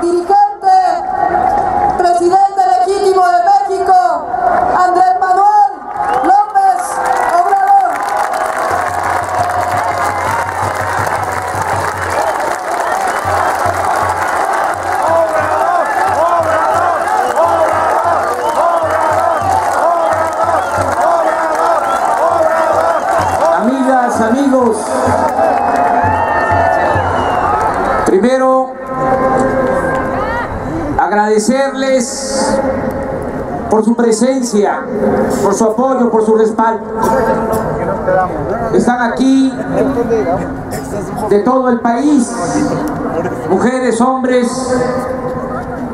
dirigente, presidente legítimo de México, Andrés Manuel López Obrador. Amigas, amigos, primero agradecerles por su presencia, por su apoyo, por su respaldo. Están aquí de todo el país, mujeres, hombres,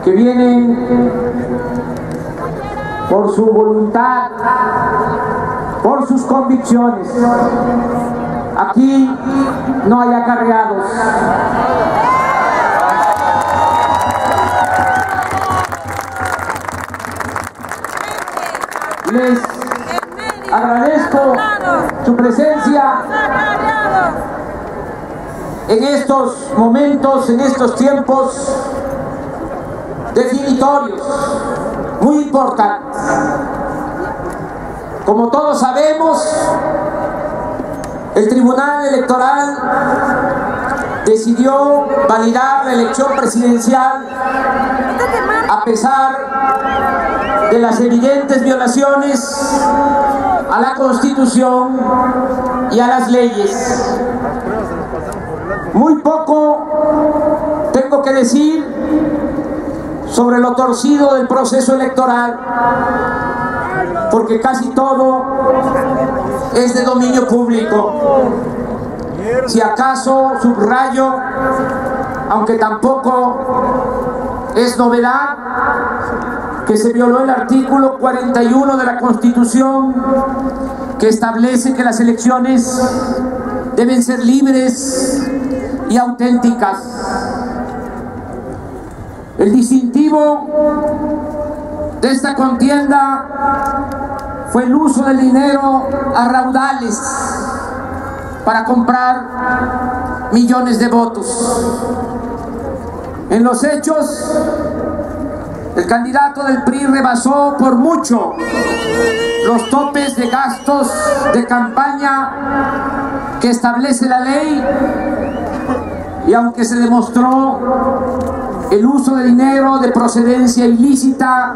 que vienen por su voluntad, por sus convicciones. Aquí no hay acarreados. Les agradezco su presencia en estos momentos, en estos tiempos definitorios, muy importantes. Como todos sabemos, el Tribunal Electoral decidió validar la elección presidencial a pesar de las evidentes violaciones a la Constitución y a las leyes. Muy poco tengo que decir sobre lo torcido del proceso electoral, porque casi todo es de dominio público. Si acaso subrayo, aunque tampoco es novedad, que se violó el artículo 41 de la Constitución, que establece que las elecciones deben ser libres y auténticas. El distintivo de esta contienda fue el uso del dinero a raudales para comprar millones de votos. En los hechos, el candidato del PRI rebasó por mucho los topes de gastos de campaña que establece la ley, y aunque se demostró el uso de dinero de procedencia ilícita,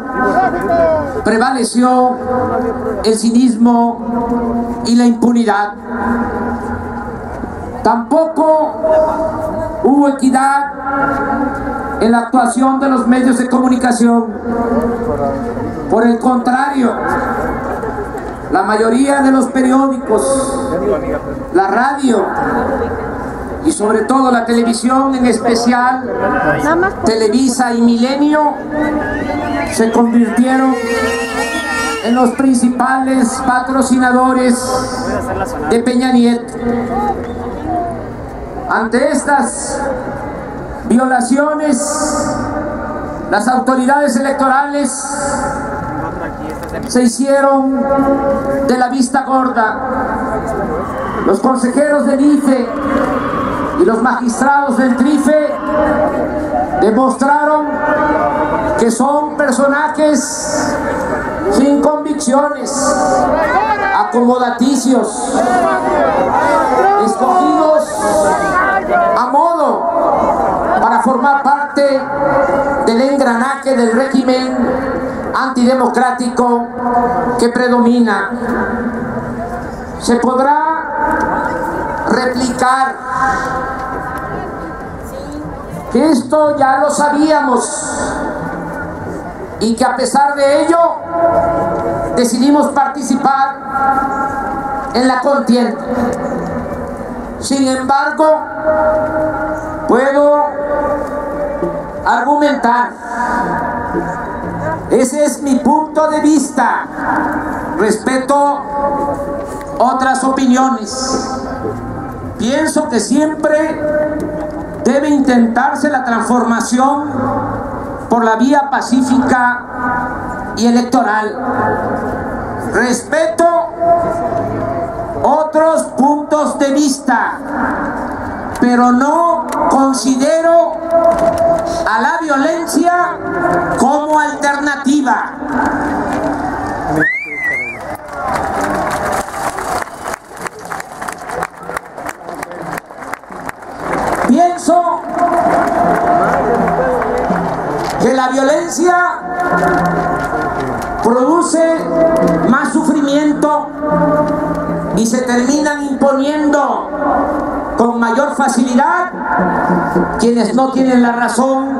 prevaleció el cinismo y la impunidad. Tampoco hubo equidad en la actuación de los medios de comunicación. Por el contrario, la mayoría de los periódicos, la radio y sobre todo la televisión, en especial Televisa y Milenio, se convirtieron en los principales patrocinadores de Peña Nieto. Ante estas violaciones, las autoridades electorales se hicieron de la vista gorda. Los consejeros del IFE y los magistrados del TRIFE demostraron que son personajes sin convicciones, acomodaticios, escogidos a modo para formar parte del engranaje del régimen antidemocrático que predomina. Se podrá replicar que esto ya lo sabíamos y que a pesar de ello decidimos participar en la contienda. Sin embargo, puedo argumentar, ese es mi punto de vista, respeto otras opiniones. Pienso que siempre debe intentarse la transformación por la vía pacífica y electoral. Respeto otros puntos de vista, pero no considero a la violencia como alternativa. Pienso que la violencia produce más sufrimiento y se terminan imponiendo con mayor facilidad quienes no tienen la razón,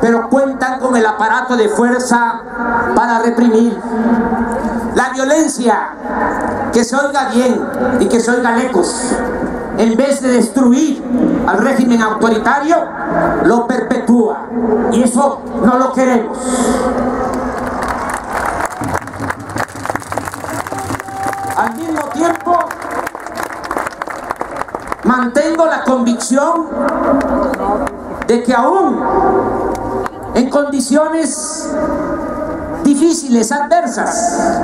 pero cuentan con el aparato de fuerza para reprimir. La violencia, que se oiga bien y que se oiga lejos, en vez de destruir al régimen autoritario, lo perpetúa, y eso no lo queremos. Al mismo tiempo, mantengo la convicción de que aún en condiciones difíciles, adversas,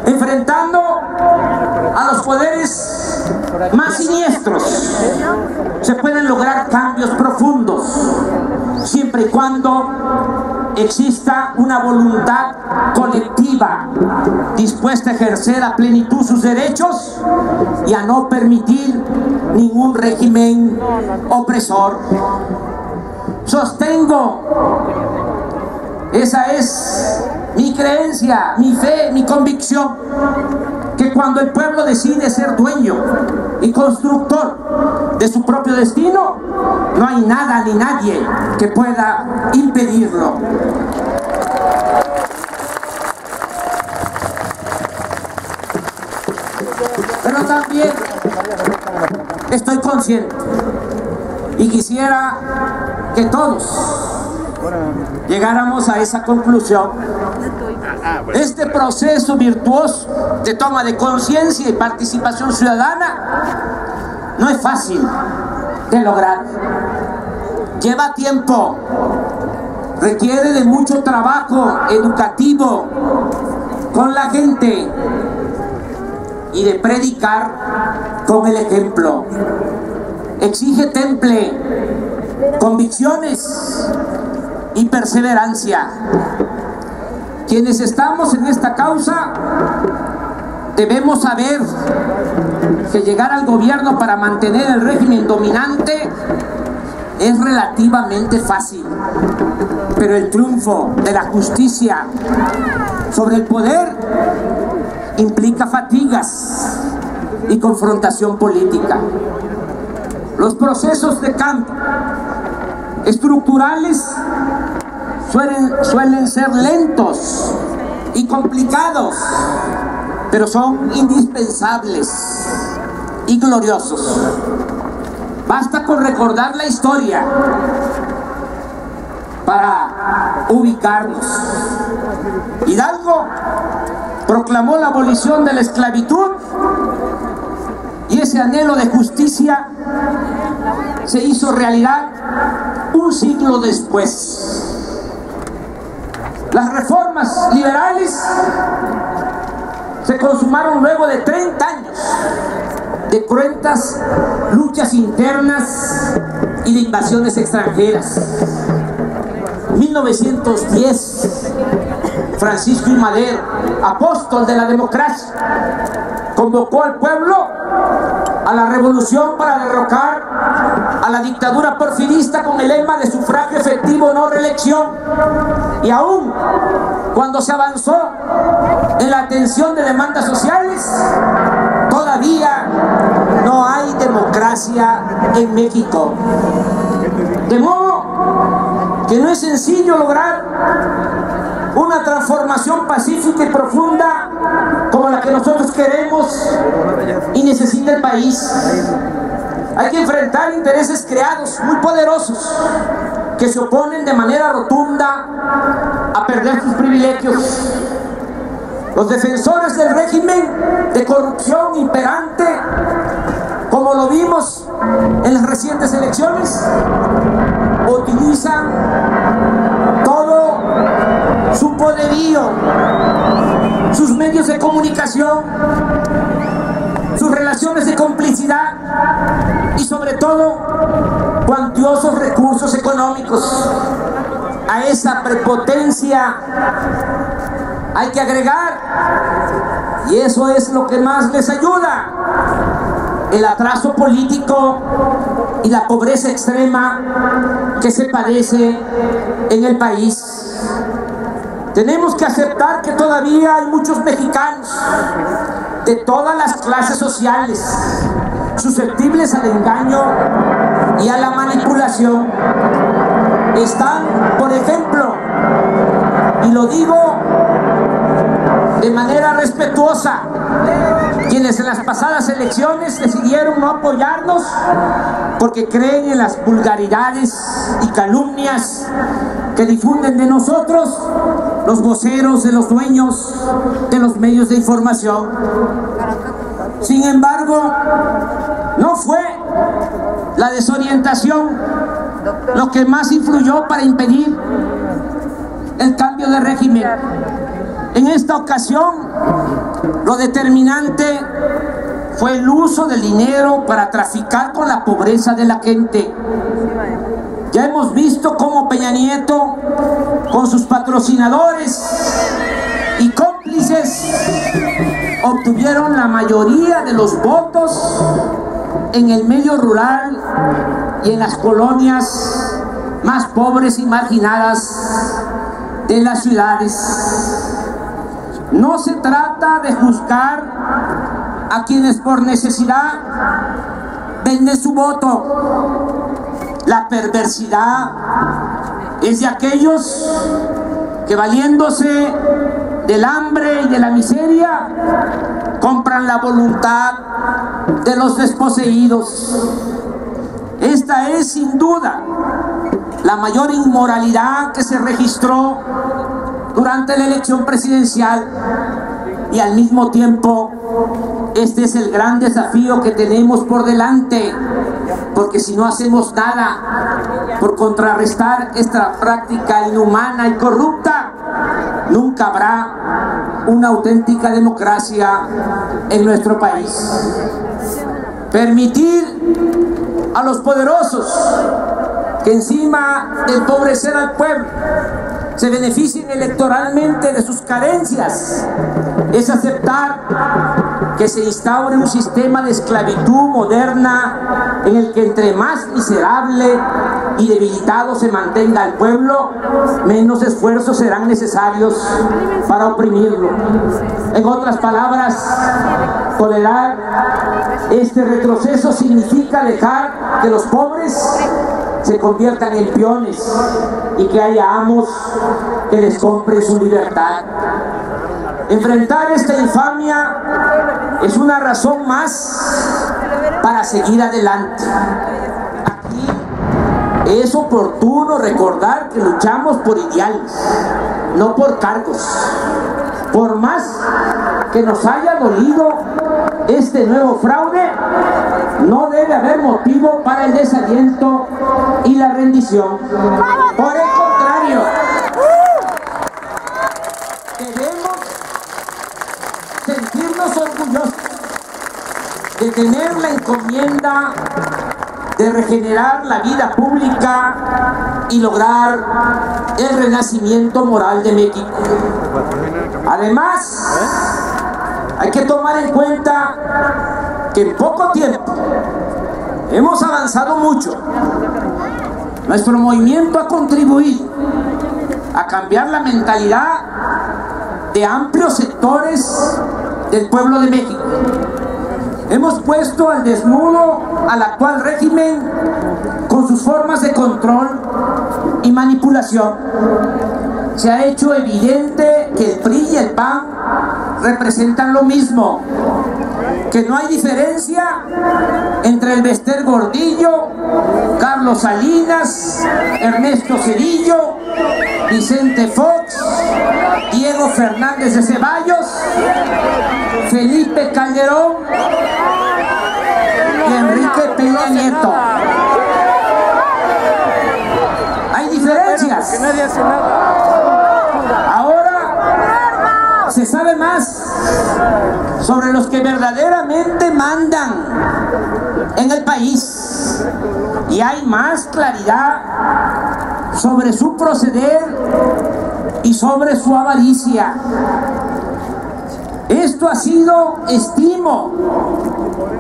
enfrentando a los poderes más siniestros, se pueden lograr cambios profundos, siempre y cuando exista una voluntad colectiva dispuesta a ejercer a plenitud sus derechos y a no permitir ningún régimen opresor. Sostengo, esa es mi creencia, mi fe, mi convicción, que cuando el pueblo decide ser dueño y constructor de su propio destino, no hay nada ni nadie que pueda impedirlo. Pero también estoy consciente y quisiera que todos llegáramos a esa conclusión. Este proceso virtuoso de toma de conciencia y participación ciudadana no es fácil de lograr. Lleva tiempo, requiere de mucho trabajo educativo con la gente y de predicar con el ejemplo. Exige temple, convicciones y perseverancia. Quienes estamos en esta causa debemos saber que llegar al gobierno para mantener el régimen dominante es relativamente fácil, pero el triunfo de la justicia sobre el poder implica fatigas y confrontación política. Los procesos de cambio estructurales suelen ser lentos y complicados, pero son indispensables y gloriosos. Basta con recordar la historia para ubicarnos. Hidalgo proclamó la abolición de la esclavitud y ese anhelo de justicia se hizo realidad un siglo después. Las reformas liberales se consumaron luego de 30 años de cruentas luchas internas y de invasiones extranjeras. En 1910, Francisco I. Madero, apóstol de la democracia, convocó al pueblo a la revolución para derrocar a la dictadura porfirista con el lema de sufragio efectivo, no reelección. Y aún cuando se avanzó en la atención de demandas sociales, todavía no hay democracia en México. De modo que no es sencillo lograr una transformación pacífica y profunda como la que nosotros queremos y necesita el país. Hay que enfrentar intereses creados muy poderosos que se oponen de manera rotunda a perder sus privilegios. Los defensores del régimen de corrupción imperante, como lo vimos en las recientes elecciones, utilizan todo su poderío, sus medios de comunicación, sus relaciones de complicidad y sobre todo cuantiosos recursos económicos. A esa prepotencia hay que agregar, y eso es lo que más les ayuda, el atraso político y la pobreza extrema que se padece en el país. Tenemos que aceptar que todavía hay muchos mexicanos de todas las clases sociales susceptibles al engaño y a la manipulación. Están, por ejemplo, y lo digo de manera respetuosa, quienes en las pasadas elecciones decidieron no apoyarnos porque creen en las vulgaridades y calumnias que difunden de nosotros los voceros de los dueños de los medios de información. Sin embargo, no fue la desorientación lo que más influyó para impedir el cambio de régimen. En esta ocasión, lo determinante fue el uso del dinero para traficar con la pobreza de la gente. Ya hemos visto cómo Peña Nieto, con sus patrocinadores y cómplices, obtuvieron la mayoría de los votos en el medio rural y en las colonias más pobres y marginadas de las ciudades. No se trata de juzgar a quienes por necesidad venden su voto. La perversidad es de aquellos que, valiéndose del hambre y de la miseria, compran la voluntad de los desposeídos. Esta es sin duda la mayor inmoralidad que se registró durante la elección presidencial, y al mismo tiempo este es el gran desafío que tenemos por delante, porque si no hacemos nada por contrarrestar esta práctica inhumana y corrupta, nunca habrá una auténtica democracia en nuestro país. Permitir a los poderosos que, encima de empobrecer al pueblo, se beneficien electoralmente de sus carencias, es aceptar que se instaure un sistema de esclavitud moderna en el que, entre más miserable y debilitado se mantenga al pueblo, menos esfuerzos serán necesarios para oprimirlo. En otras palabras, tolerar este retroceso significa dejar que los pobres se conviertan en peones y que haya amos que les compren su libertad. Enfrentar esta infamia es una razón más para seguir adelante. Aquí es oportuno recordar que luchamos por ideales, no por cargos. Por más que nos haya dolido este nuevo fraude, no debe haber motivo para el desaliento y la rendición. Por el contrario, debemos sentirnos orgullosos de tener la encomienda de regenerar la vida pública y lograr el renacimiento moral de México. Además, hay que tomar en cuenta que en poco tiempo hemos avanzado mucho. Nuestro movimiento ha contribuido a cambiar la mentalidad de amplios sectores del pueblo de México. Hemos puesto al desnudo al actual régimen con sus formas de control y manipulación. Se ha hecho evidente que el PRI y el PAN representan lo mismo, que no hay diferencia entre el Bester Gordillo, Carlos Salinas, Ernesto Zedillo, Vicente Fox, Diego Fernández de Ceballos, Felipe Calderón y Enrique Peña Nieto. Hay diferencias. Ahora se sabe más sobre los que verdaderamente mandan en el país. y hay más claridad sobre su proceder y sobre su avaricia. Esto ha sido, estimo,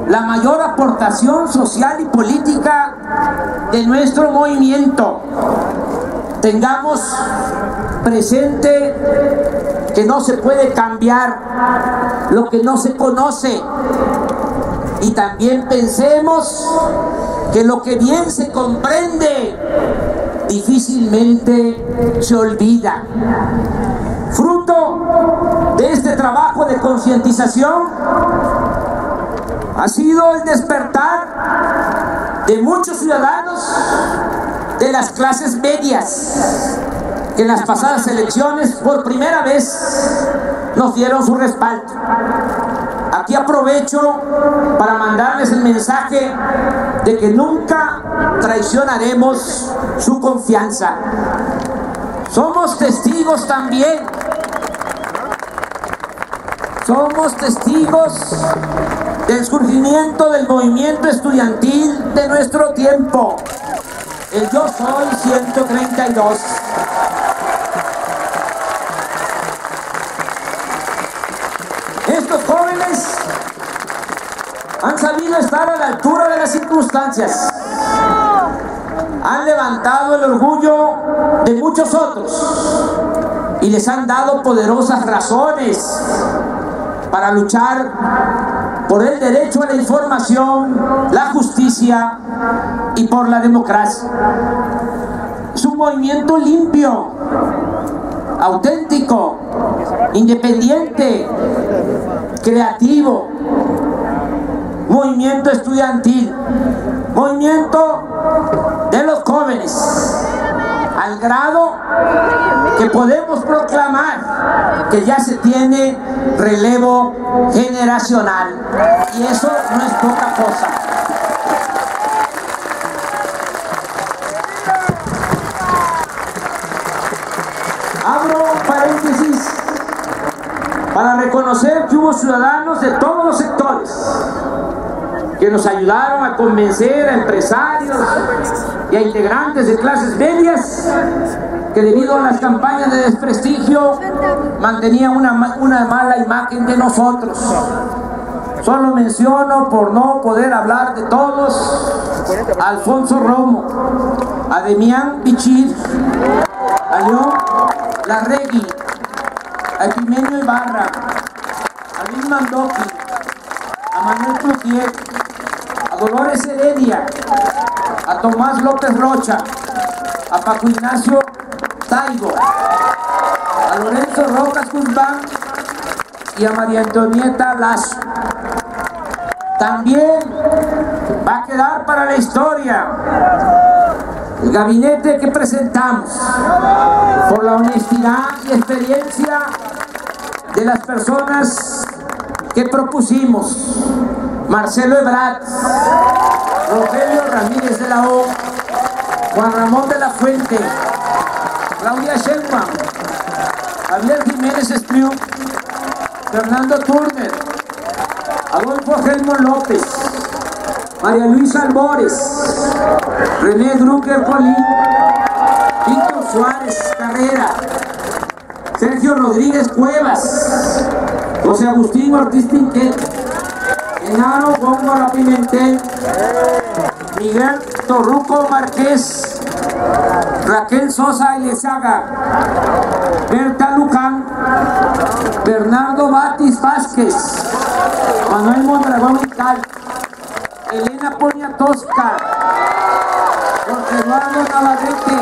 la mayor aportación social y política de nuestro movimiento. Tengamos presente que no se puede cambiar lo que no se conoce, y también pensemos que lo que bien se comprende difícilmente se olvida. Fruto de este trabajo de concientización ha sido el despertar de muchos ciudadanos de las clases medias que en las pasadas elecciones por primera vez nos dieron su respaldo. Aquí aprovecho para mandarles el mensaje de que nunca traicionaremos su confianza. Somos testigos también, somos testigos del surgimiento del movimiento estudiantil de nuestro tiempo, el Yo Soy 132. Estos jóvenes han sabido estar a la altura de las circunstancias, han levantado el orgullo de muchos otros y les han dado poderosas razones para luchar por el derecho a la información, la justicia y por la democracia. Es un movimiento limpio, auténtico, independiente, creativo, movimiento estudiantil, movimiento de los jóvenes, al grado que podemos proclamar que ya se tiene relevo generacional, y eso no es poca cosa. Abro un paréntesis para reconocer que hubo ciudadanos de todos los sectores que nos ayudaron a convencer a empresarios y a integrantes de clases medias que debido a las campañas de desprestigio mantenían una mala imagen de nosotros. Solo menciono, por no poder hablar de todos, a Alfonso Romo, a Demián Bichir, a León Larregui, a Jimenio Ibarra, a Luis Mandoki, a Manuel Cloutier, a Dolores Heredia, a Tomás López Rocha, a Paco Ignacio Taigo, a Lorenzo Rojas Guzmán y a María Antonieta Lazo. También va a quedar para la historia el gabinete que presentamos, por la honestidad y experiencia de las personas que propusimos: Marcelo Ebrard, Rogelio Ramírez de la O, Juan Ramón de la Fuente, Claudia Sheinbaum, Javier Jiménez Espriu, Fernando Turner, Adolfo Helmut López, María Luisa Albores, René Drucker Colín, Víctor Suárez Carrera, Sergio Rodríguez Cuevas, José Agustín Ortiz Tinquet, Genaro Góngora Pimentel, Miguel Torruco Márquez, Raquel Sosa Elezaga, Berta Luján, Bernardo Batis Vázquez, Manuel Mondragón Vital, Elena Poniatowska, Jorge Eduardo Navarrete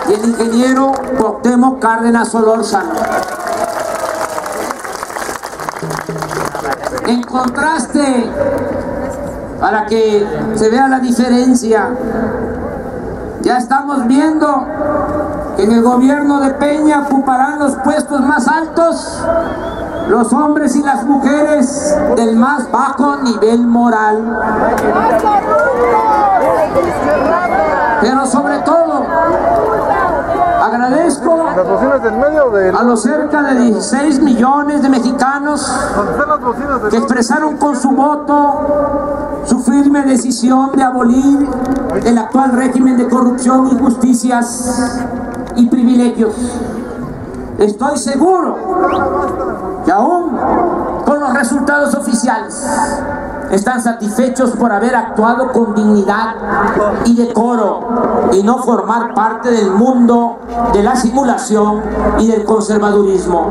y el ingeniero Cuauhtémoc Cárdenas Solórzano. En contraste, para que se vea la diferencia, ya estamos viendo que en el gobierno de Peña ocuparán los puestos más altos los hombres y las mujeres del más bajo nivel moral. Pero sobre todo, agradezco ¿Las bocinas del medio o del...? A los cerca de 16 millones de mexicanos ¿Dónde están las bocinas del que expresaron con su voto su firme decisión de abolir el actual régimen de corrupción, injusticias y privilegios. Estoy seguro que aún con los resultados oficiales están satisfechos por haber actuado con dignidad y decoro y no formar parte del mundo de la simulación y del conservadurismo.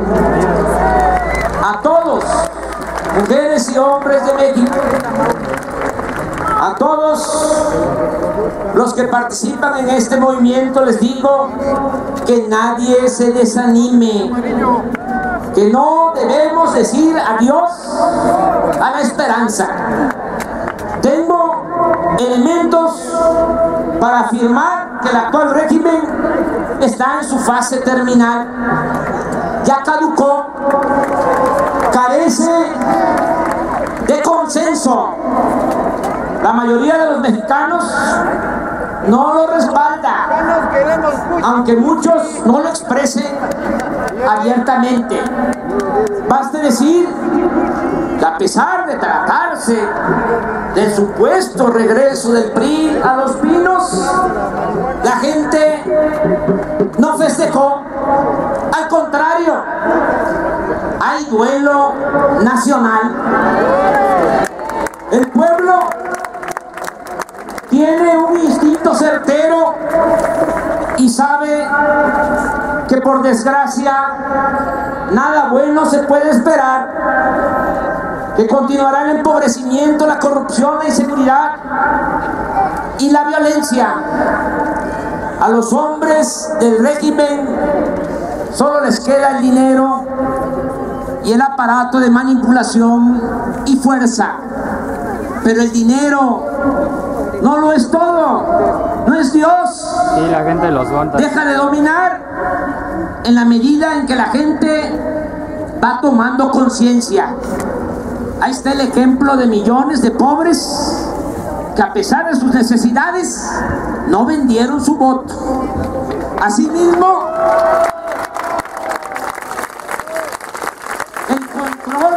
A todos, mujeres y hombres de México, a todos los que participan en este movimiento les digo que nadie se desanime, que no debemos decir adiós a la esperanza. Tengo elementos para afirmar que el actual régimen está en su fase terminal, ya caducó, carece de consenso. La mayoría de los mexicanos no lo respalda, aunque muchos no lo expresen abiertamente. Baste decir que a pesar de tratarse del supuesto regreso del PRI a Los Pinos, la gente no festejó. Al contrario, hay duelo nacional. El pueblo tiene un instinto certero y sabe que por desgracia nada bueno se puede esperar, que continuará el empobrecimiento, la corrupción, la inseguridad y la violencia. A los hombres del régimen solo les queda el dinero y el aparato de manipulación y fuerza, pero el dinero no lo es todo, no es Dios. Sí, la gente los aguanta. Deja de dominar en la medida en que la gente va tomando conciencia. Ahí está el ejemplo de millones de pobres que a pesar de sus necesidades no vendieron su voto. Asimismo, el control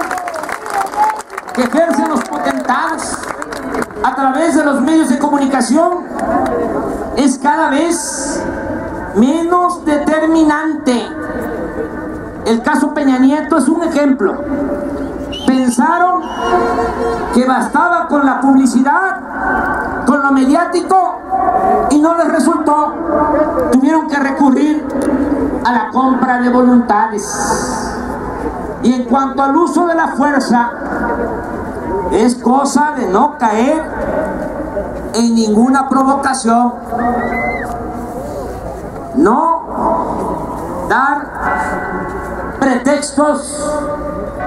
que ejercen los potentados a través de los medios de comunicación es cada vez menos determinante. El caso Peña Nieto es un ejemplo. Pensaron que bastaba con la publicidad, con lo mediático, y no les resultó. Tuvieron que recurrir a la compra de voluntades. Y en cuanto al uso de la fuerza, es cosa de no caer en ninguna provocación, no dar pretextos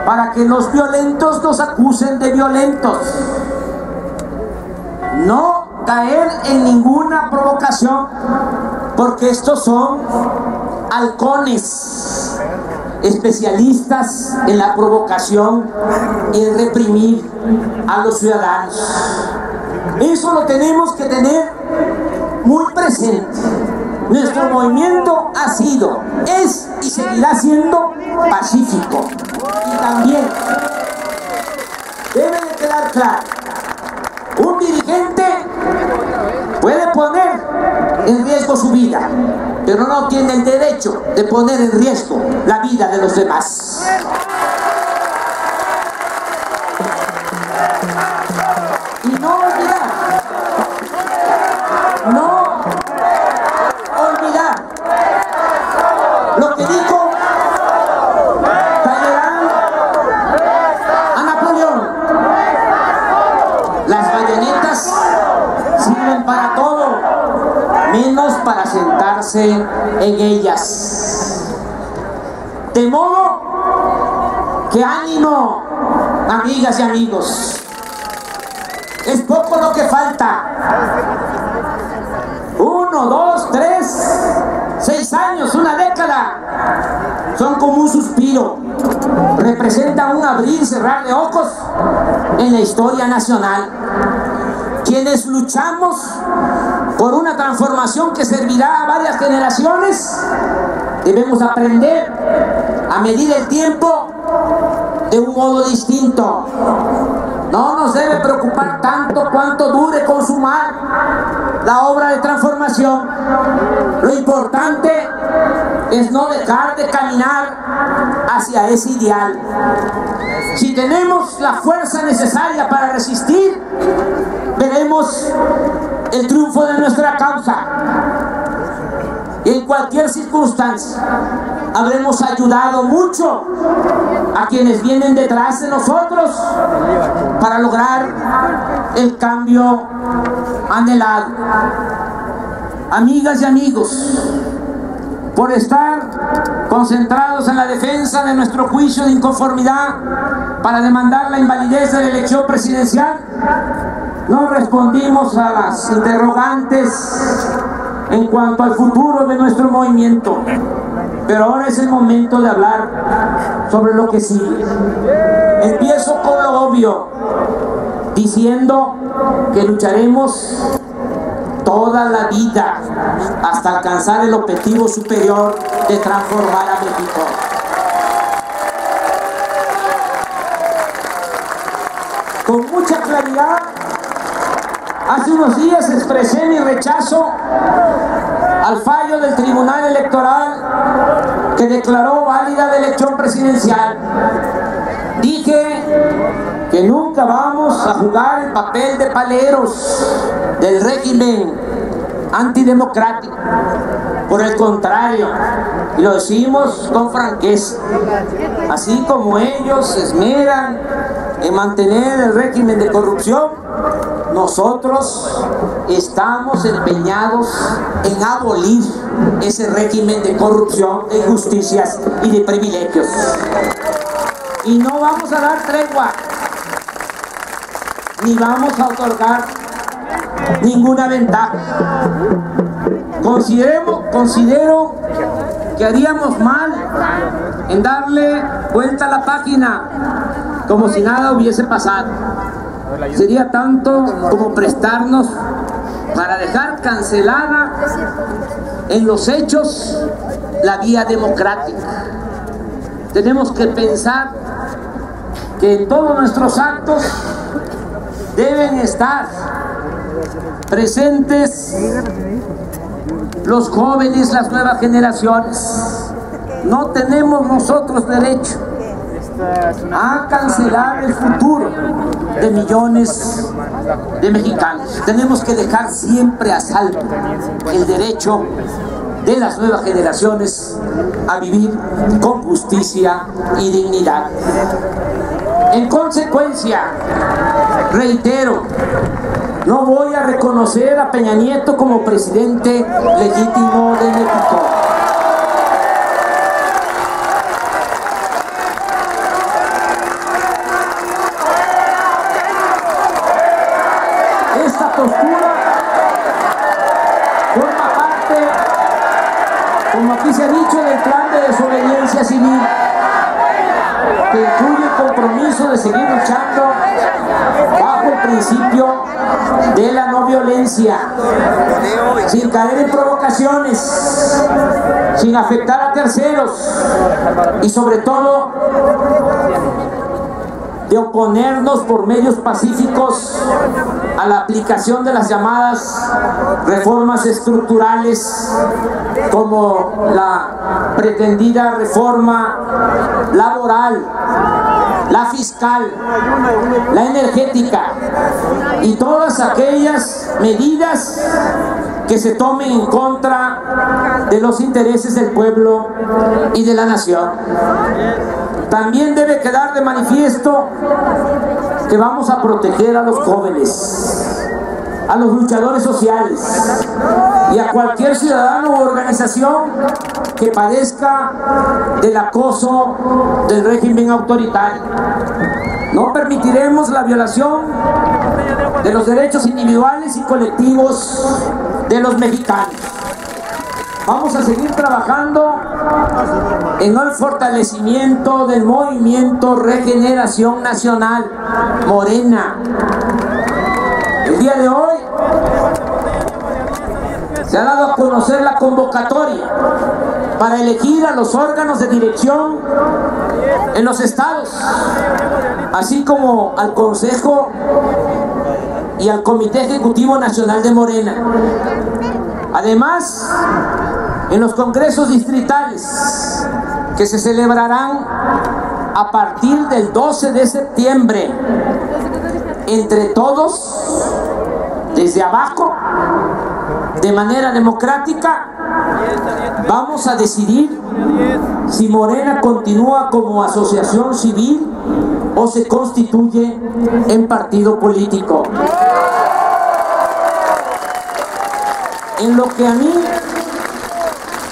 para que los violentos nos acusen de violentos, no caer en ninguna provocación, porque estos son halcones, especialistas en la provocación y en reprimir a los ciudadanos. Eso lo tenemos que tener muy presente. Nuestro movimiento ha sido, es y seguirá siendo pacífico. Y también debe de quedar claro, un dirigente puede poner en riesgo su vida, pero no tiene el derecho de poner en riesgo la vida de los demás. Y no olvidar lo que dijo Talleyrand a Napoleón: las bayonetas sirven para todo, menos para sentarse en ellas. De modo que ánimo, amigas y amigos, es poco lo que falta. 1, 2, 3, 6 años, una década, son como un suspiro, representan un abrir y cerrar de ojos en la historia nacional. Quienes luchamos por una transformación que servirá a varias generaciones, Debemos aprender a medir el tiempo de un modo distinto. No nos debe preocupar tanto cuánto dure consumar la obra de transformación. Lo importante es no dejar de caminar hacia ese ideal. Si tenemos la fuerza necesaria para resistir, veremos el triunfo de nuestra causa. En cualquier circunstancia, habremos ayudado mucho a quienes vienen detrás de nosotros para lograr el cambio anhelado. Amigas y amigos, por estar concentrados en la defensa de nuestro juicio de inconformidad para demandar la invalidez de la elección presidencial, no respondimos a las interrogantes en cuanto al futuro de nuestro movimiento, pero ahora es el momento de hablar sobre lo que sigue. Empiezo con lo obvio, diciendo que lucharemos toda la vida hasta alcanzar el objetivo superior de transformar a México. Con mucha claridad, hace unos días expresé mi rechazo al fallo del Tribunal Electoral que declaró válida la elección presidencial. Dije que nunca vamos a jugar el papel de paleros del régimen antidemocrático. Por el contrario, y lo decimos con franqueza, así como ellos se esmeran en mantener el régimen de corrupción, nosotros estamos empeñados en abolir ese régimen de corrupción, de injusticias y de privilegios. Y no vamos a dar tregua, ni vamos a otorgar ninguna ventaja. Considero que haríamos mal en darle vuelta a la página como si nada hubiese pasado. Sería tanto como prestarnos para dejar cancelada en los hechos la vía democrática. Tenemos que pensar que en todos nuestros actos deben estar presentes los jóvenes, las nuevas generaciones. No tenemos nosotros derecho a cancelar el futuro de millones de mexicanos. Tenemos que dejar siempre a salvo el derecho de las nuevas generaciones a vivir con justicia y dignidad. En consecuencia, reitero, no voy a reconocer a Peña Nieto como presidente legítimo de México. Esta postura forma parte, como aquí se ha dicho, del plan de desobediencia civil, que incluye el compromiso de seguir luchando bajo el principio de la no violencia, sin caer en provocaciones, sin afectar a terceros y sobre todo de oponernos por medios pacíficos a la aplicación de las llamadas reformas estructurales, como la pretendida reforma laboral, la fiscal, la energética y todas aquellas medidas que se tomen en contra de los intereses del pueblo y de la nación. También debe quedar de manifiesto que vamos a proteger a los jóvenes, a los luchadores sociales y a cualquier ciudadano u organización que padezca del acoso del régimen autoritario. No permitiremos la violación de los derechos individuales y colectivos de los mexicanos. Vamos a seguir trabajando en el fortalecimiento del movimiento Regeneración Nacional, Morena. El día de hoy se ha dado a conocer la convocatoria para elegir a los órganos de dirección en los estados, así como al Consejo y al Comité Ejecutivo Nacional de Morena. Además, en los congresos distritales que se celebrarán a partir del 12 de septiembre, entre todos, desde abajo, de manera democrática, vamos a decidir si Morena continúa como asociación civil o se constituye en partido político. En lo que a mí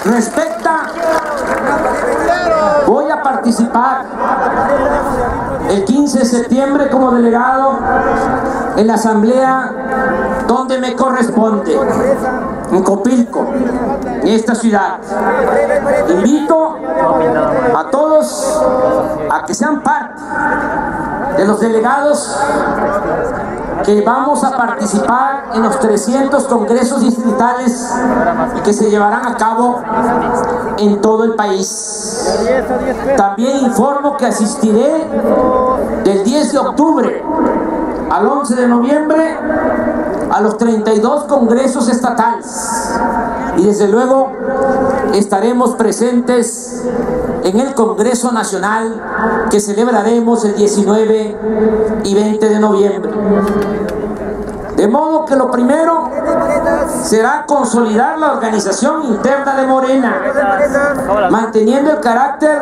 respecta, voy a participar el 15 de septiembre como delegado en la asamblea donde me corresponde, en Copilco, en esta ciudad. Invito a todos a que sean parte de los delegados que vamos a participar en los 300 congresos distritales que se llevarán a cabo en todo el país. También informo que asistiré del 10 de octubre al 11 de noviembre a los 32 congresos estatales, y desde luego estaremos presentes en el Congreso Nacional que celebraremos el 19 y 20 de noviembre. De modo que lo primero será consolidar la organización interna de Morena, manteniendo el carácter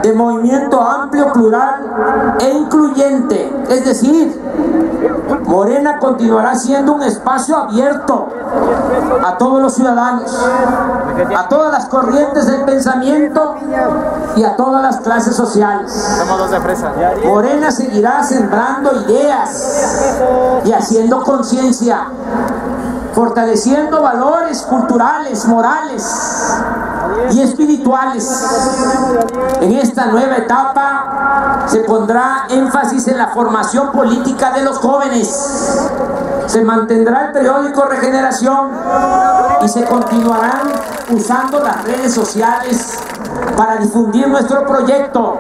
de movimiento amplio, plural e incluyente. Es decir, Morena continuará siendo un espacio abierto a todos los ciudadanos, a todas las corrientes del pensamiento y a todas las clases sociales. Morena seguirá sembrando ideas y haciendo conciencia, fortaleciendo valores culturales, morales y espirituales. En esta nueva etapa se pondrá énfasis en la formación política de los jóvenes. Se mantendrá el periódico Regeneración y se continuarán usando las redes sociales para difundir nuestro proyecto,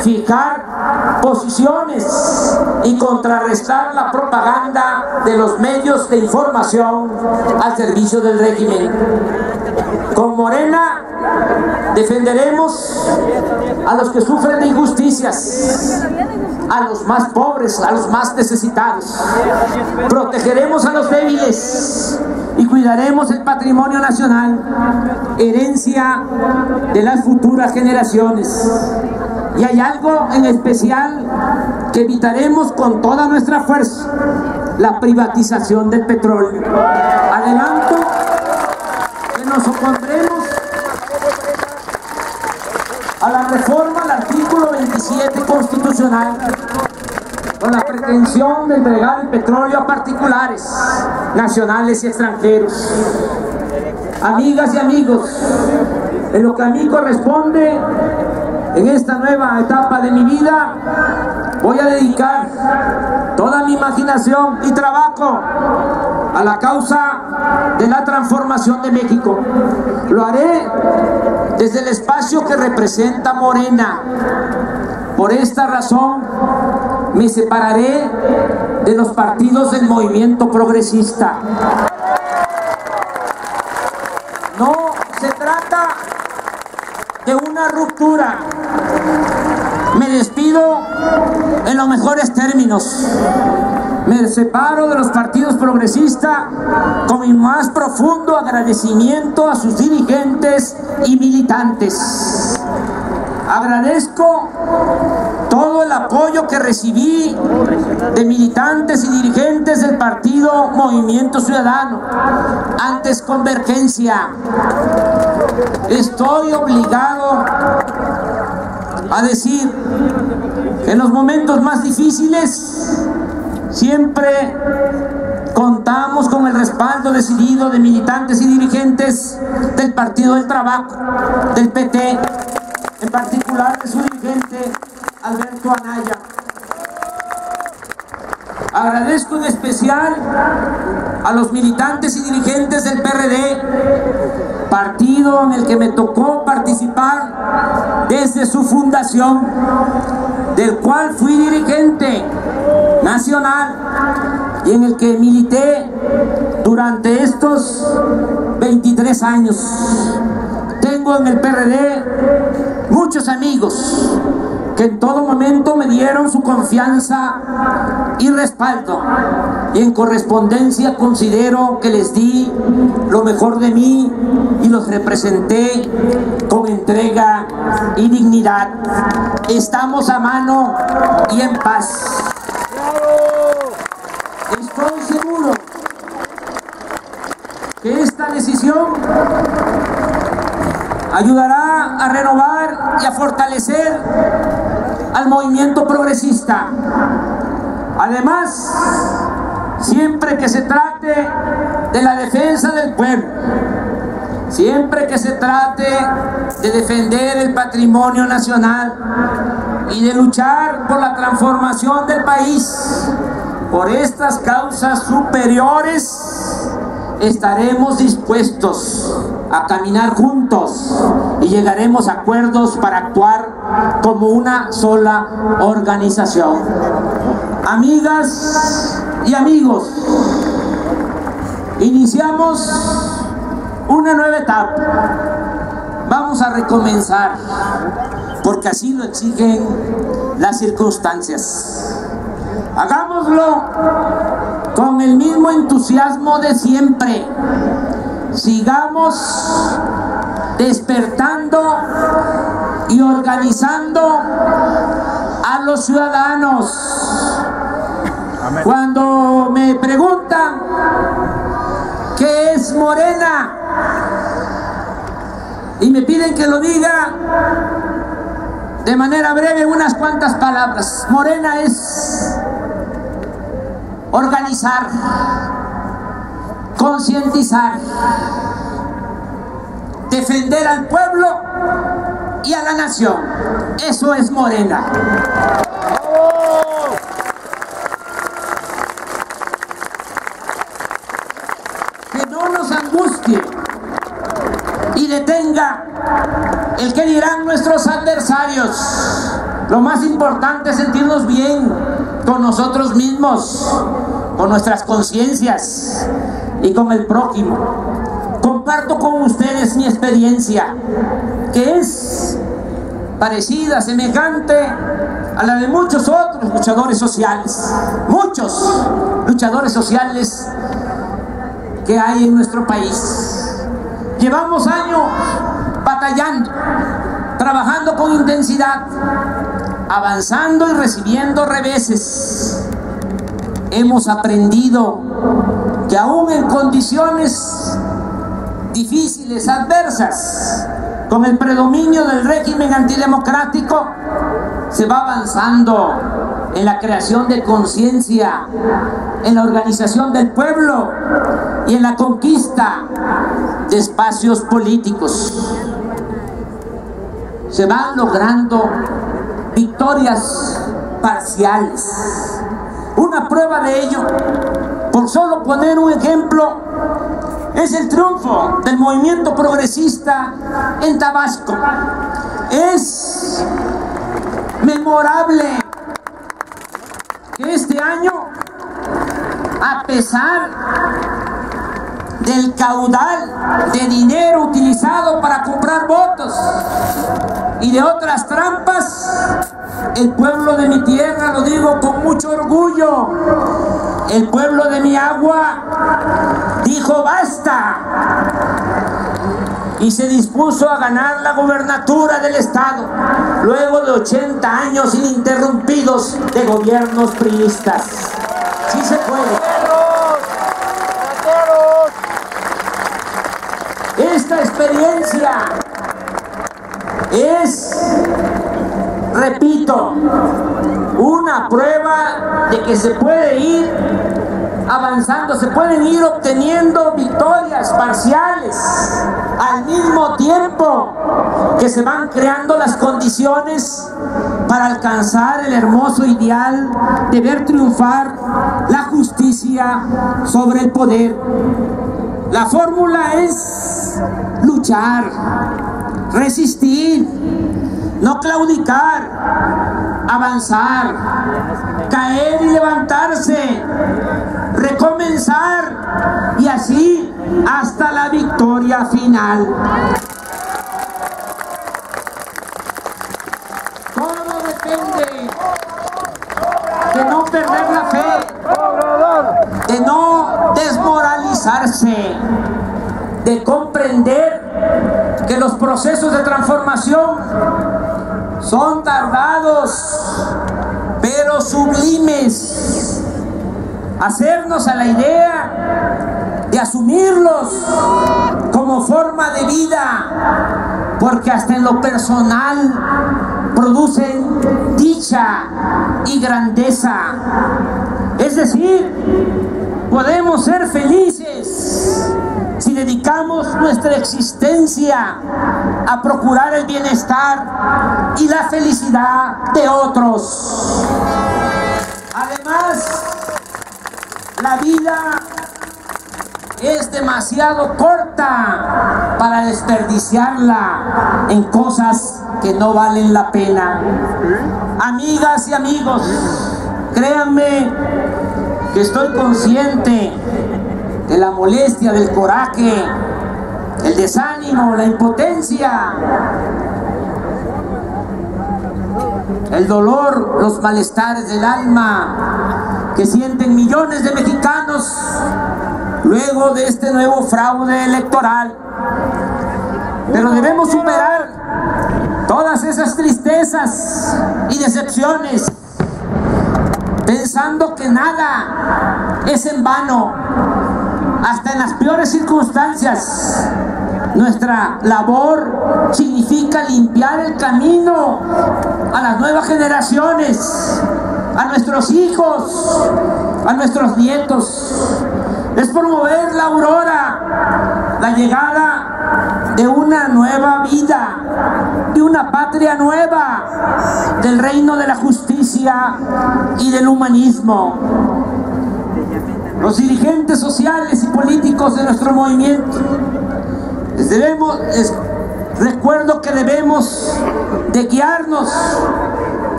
fijar posiciones y contrarrestar la propaganda de los medios de información al servicio del régimen. Con Morena defenderemos a los que sufren de injusticias, a los más pobres, a los más necesitados. Protegeremos a los débiles y cuidaremos el patrimonio nacional, herencia de las futuras generaciones. Y hay algo en especial que evitaremos con toda nuestra fuerza: la privatización del petróleo. Adelanto que nos opondremos a la reforma al artículo 27 constitucional, con la pretensión de entregar el petróleo a particulares, nacionales y extranjeros. Amigas y amigos, en lo que a mí corresponde, en esta nueva etapa de mi vida, voy a dedicar toda mi imaginación y trabajo a la causa de la transformación de México. Lo haré desde el espacio que representa Morena. Por esta razón me separaré de los partidos del movimiento progresista. No se trata de una ruptura. Me despido en los mejores términos. Me separo de los partidos progresistas con mi más profundo agradecimiento a sus dirigentes y militantes. Agradezco todo el apoyo que recibí de militantes y dirigentes del partido Movimiento Ciudadano, antes Convergencia. Estoy obligado a decir que en los momentos más difíciles siempre contamos con el respaldo decidido de militantes y dirigentes del Partido del Trabajo, del PT, en particular de su dirigente Alberto Anaya. Agradezco en especial a los militantes y dirigentes del PRD, partido en el que me tocó participar desde su fundación, del cual fui dirigente nacional y en el que milité durante estos 23 años. Tengo en el PRD muchos amigos que en todo momento me dieron su confianza y respaldo, y en correspondencia considero que les di lo mejor de mí y los representé con entrega y dignidad. Estamos a mano y en paz. Estoy seguro que esta decisión ayudará a renovar y a fortalecer al movimiento progresista. Además, siempre que se trate de la defensa del pueblo, siempre que se trate de defender el patrimonio nacional y de luchar por la transformación del país, por estas causas superiores, estaremos dispuestos a caminar juntos y llegaremos a acuerdos para actuar como una sola organización. Amigas y amigos, iniciamos una nueva etapa. Vamos a recomenzar, porque así lo exigen las circunstancias. Hagámoslo con el mismo entusiasmo de siempre. Sigamos despertando y organizando a los ciudadanos. Amén. Cuando me preguntan qué es Morena y me piden que lo diga de manera breve unas cuantas palabras, Morena es organizar, concientizar, defender al pueblo y a la nación. Eso es Morena. Que no nos angustie y detenga el que dirán nuestros adversarios. Lo más importante es sentirnos bien con nosotros mismos, con nuestras conciencias y con el prójimo. Comparto con ustedes mi experiencia, que es parecida, semejante a la de muchos otros luchadores sociales, muchos luchadores sociales que hay en nuestro país. Llevamos años batallando, trabajando con intensidad, avanzando y recibiendo reveses. Hemos aprendido que aún en condiciones difíciles, adversas, con el predominio del régimen antidemocrático, se va avanzando en la creación de conciencia, en la organización del pueblo y en la conquista de espacios políticos. Se van logrando victorias parciales. Una prueba de ello, por solo poner un ejemplo, es el triunfo del movimiento progresista en Tabasco. Es memorable que este año, a pesar del caudal de dinero utilizado para comprar votos y de otras trampas, el pueblo de mi tierra, lo digo con mucho orgullo, el pueblo de mi agua dijo basta y se dispuso a ganar la gubernatura del estado luego de 80 años ininterrumpidos de gobiernos priistas. Sí se puede. Esta experiencia es, repito, una prueba de que se puede ir avanzando, se pueden ir obteniendo victorias parciales, al mismo tiempo que se van creando las condiciones para alcanzar el hermoso ideal de ver triunfar la justicia sobre el poder. La fórmula es luchar, resistir, no claudicar, avanzar, caer y levantarse, recomenzar y así hasta la victoria final. Todo depende de no perder la fe, de no desmoralizarse, de comprender que los procesos de transformación son tardados pero sublimes. Hacernos a la idea de asumirlos como forma de vida, porque hasta en lo personal producen dicha y grandeza. Es decir, podemos ser felices si dedicamos nuestra existencia a procurar el bienestar y la felicidad de otros. Además, la vida es demasiado corta para desperdiciarla en cosas que no valen la pena. Amigas y amigos, créanme que estoy consciente de la molestia, del coraje, el desánimo, la impotencia, el dolor, los malestares del alma que sienten millones de mexicanos luego de este nuevo fraude electoral. Pero debemos superar todas esas tristezas y decepciones, pensando que nada es en vano. Hasta en las peores circunstancias, nuestra labor significa limpiar el camino a las nuevas generaciones, a nuestros hijos, a nuestros nietos. Es promover la aurora, la llegada de una nueva vida, de una patria nueva, del reino de la justicia y del humanismo. Los dirigentes sociales y políticos de nuestro movimiento recuerdo que debemos de guiarnos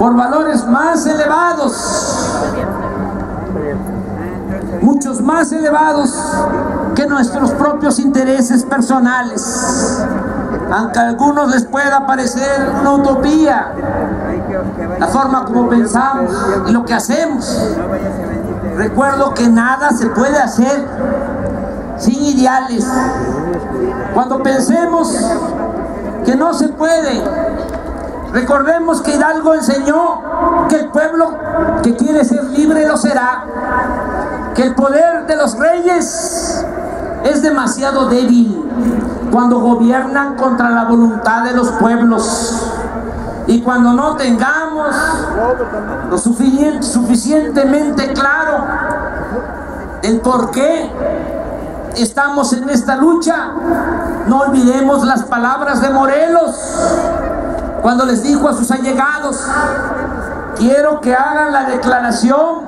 por valores más elevados, muchos más elevados que nuestros propios intereses personales, aunque a algunos les pueda parecer una utopía la forma como pensamos y lo que hacemos. Recuerdo que nada se puede hacer sin ideales. Cuando pensemos que no se puede, recordemos que Hidalgo enseñó que el pueblo que quiere ser libre lo será, que el poder de los reyes es demasiado débil cuando gobiernan contra la voluntad de los pueblos. Y cuando no tengamos lo suficientemente claro el por qué estamos en esta lucha, no olvidemos las palabras de Morelos cuando les dijo a sus allegados: quiero que hagan la declaración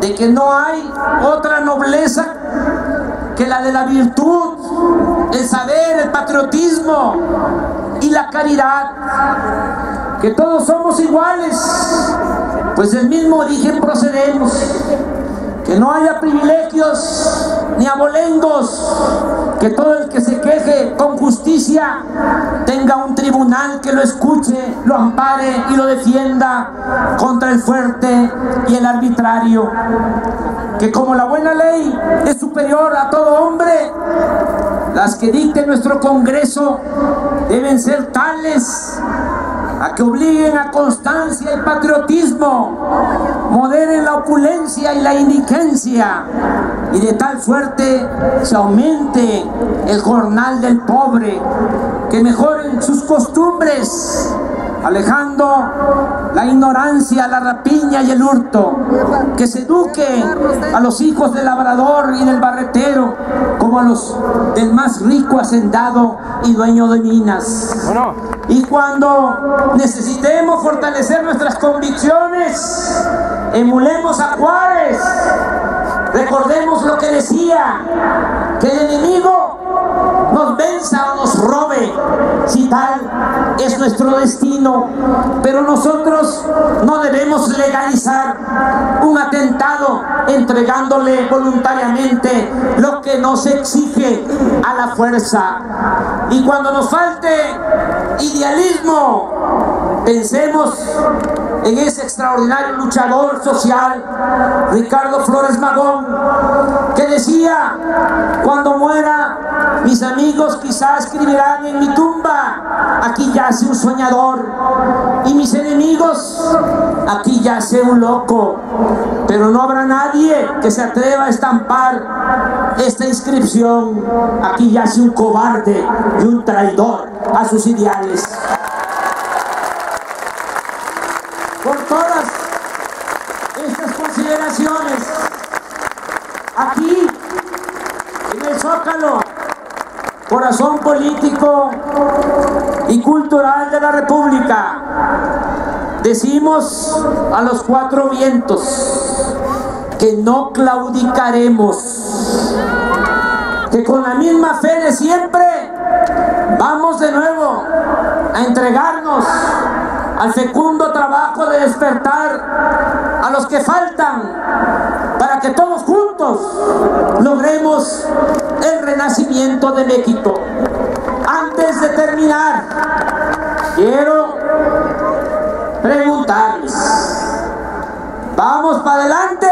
de que no hay otra nobleza que la de la virtud, el saber, el patriotismo y la caridad, que todos somos iguales, pues del mismo origen procedemos, que no haya privilegios ni abolengos, que todo el que se queje con justicia tenga un tribunal que lo escuche, lo ampare y lo defienda contra el fuerte y el arbitrario, que como la buena ley es superior a todo hombre, las que dicte nuestro Congreso deben ser tales a que obliguen a constancia y patriotismo, moderen la opulencia y la indigencia, y de tal suerte se aumente el jornal del pobre, que mejoren sus costumbres alejando la ignorancia, la rapiña y el hurto, que se eduque a los hijos del labrador y del barretero como a los del más rico hacendado y dueño de minas. Y cuando necesitemos fortalecer nuestras convicciones, emulemos a Juárez. Recordemos lo que decía, que el enemigo nos venza o nos robe, si tal es nuestro destino. Pero nosotros no debemos legalizar un atentado entregándole voluntariamente lo que nos exige a la fuerza. Y cuando nos falte idealismo, pensemos en ese extraordinario luchador social, Ricardo Flores Magón, que decía: cuando muera, mis amigos quizás escribirán en mi tumba, aquí yace un soñador, y mis enemigos, aquí yace un loco, pero no habrá nadie que se atreva a estampar esta inscripción: aquí yace un cobarde y un traidor a sus ideales. Por todas estas consideraciones, aquí en el Zócalo, corazón político y cultural de la República, decimos a los cuatro vientos que no claudicaremos, que con la misma fe de siempre vamos de nuevo a entregarnos al fecundo trabajo de despertar a los que faltan, para que todos juntos logremos el renacimiento de México. Antes de terminar, quiero preguntarles: ¿vamos para adelante